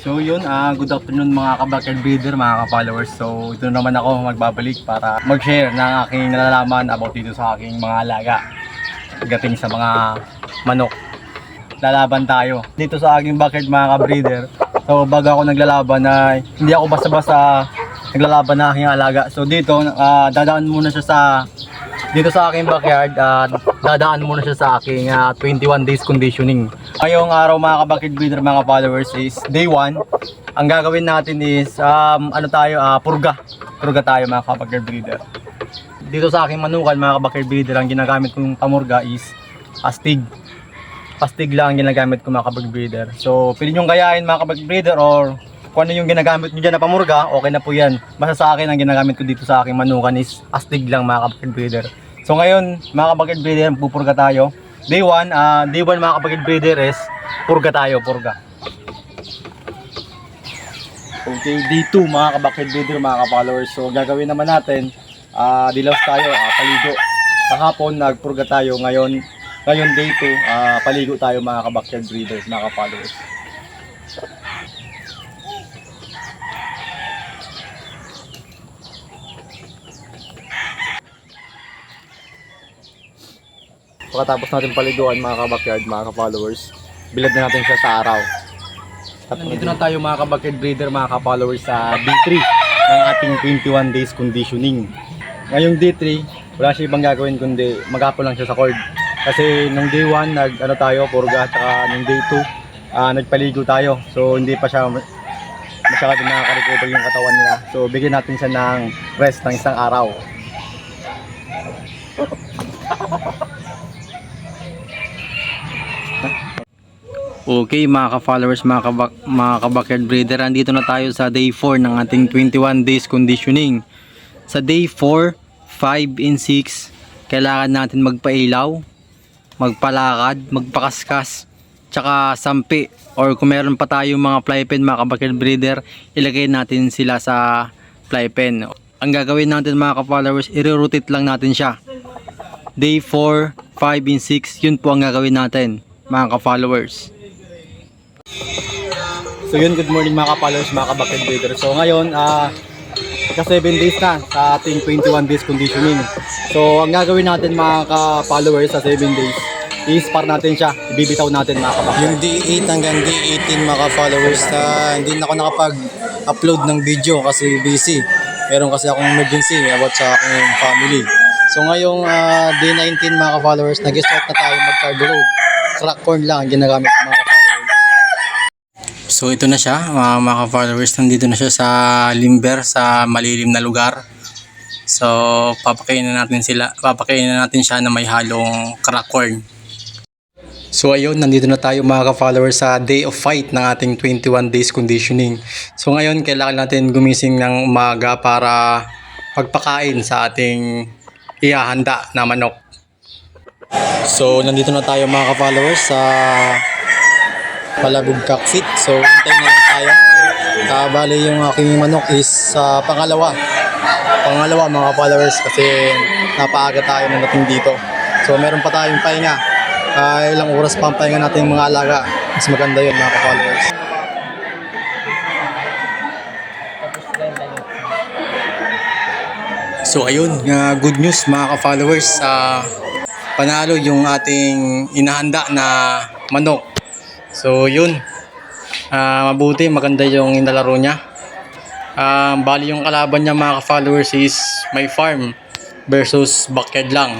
So yun, good afternoon mga ka-backyard breeder, mga ka-followers. So ito naman ako magbabalik para mag-share ng aking nalalaman about dito sa aking mga alaga pagdating sa mga manok. Lalaban tayo dito sa aking backyard mga ka-breeder. So bago ako naglalaban ay hindi ako basta-basta naglalaban ng aking alaga. So dito, dadaan muna siya dito sa aking backyard, dadaan muna siya sa aking 21 days conditioning. Ngayong araw mga ka-backyard breeder, mga followers, is day 1. Ang gagawin natin is purga tayo mga ka-backyard breeder. Dito sa aking manukan mga ka-backyard breeder, ang ginagamit kong pamurga is astig lang ang ginagamit ko mga ka-backyard breeder. So pwede nyo gayahin mga ka-backyard breeder, or kung ano yung ginagamit nyo dyan na pamurga, okay na po yan. Basta sa akin, ang ginagamit ko dito sa aking manukan is astig lang mga ka-backyard breeder. So ngayon mga ka-backyard breeder, pupurga tayo. Day 1 mga ka-backyard breeder is purga. Okay, day 2 mga ka-backyard breeder, mga ka-followers. So gagawin naman natin, dilaw tayo, paligo. Kahapon nagpurga tayo, ngayon day 2, paligo tayo mga ka-backyard breeder, mga ka-followers. Pagkatapos natin paliguan mga ka-backyard, mga ka-followers, bilad na natin siya sa araw. At nandito na tayo mga ka-backyard breeder, mga ka-followers, sa day 3 ng ating 21 days conditioning. Ngayong day 3, wala siya ibang gagawin kundi mag-apo lang siya sa cord. Kasi nung day 1 tayo, purga, at nung day 2 nagpaligo tayo. So hindi pa siya masyadong nakaka-recover yung katawan niya. So bigyan natin siya ng rest ng isang araw. Okay mga ka-followers, mga ka-backyard breeder, andito na tayo sa day 4 ng ating 21 days conditioning. Sa day 4, 5 and 6, kailangan natin magpailaw, magpalakad, magpakaskas, tsaka sampi, or kung meron pa tayong mga fly pen mga ka-backyard breeder, ilagay natin sila sa fly pen. Ang gagawin natin mga ka-followers, i-rotate lang natin siya. Day 4, 5 and 6, yun po ang gagawin natin mga ka-followers. So yun, good morning mga ka-followers, mga ka-backyard breeder. So ngayon, ka 7 days na sa ating 21 days conditioning. So ang gagawin natin mga ka-followers sa 7 days, i-spar natin siya, ibibitaw natin mga ka-backyard. Yung day 8 hanggang day 18 mga ka-followers, hindi na ako nakapag-upload ng video kasi busy. Meron kasi akong emergency about sa aking family. So ngayong day 19 mga ka-followers, nag-start na tayo mag-carbo load. Crack corn lang ang ginagamit ng mga ka-followers. So ito na siya mga ka-followers, nandito na siya sa limber, sa malilim na lugar. So papakainin natin siya na may halong crack corn. So ayun, nandito na tayo mga ka-followers sa day of fight ng ating 21 days conditioning. So ngayon kailangan natin gumising ng umaga para pagpakain sa ating ihahanda na manok. So nandito na tayo mga ka-followers sa Palabog Cockpit. So hintayin na lang tayo. Bali yung aking manok is pangalawa mga ka-followers, kasi napaaga tayo nang dating dito. So meron pa tayong pahinga. Ilang oras pa ang pahinga natin yung mga alaga. Mas maganda yun mga ka-followers. So ayun, good news mga ka-followers, panalo yung ating inahanda na manok. So yun, mabuti, maganda yung inalaro niya. Bali yung kalaban niya mga ka-followers is My Farm versus backyard lang.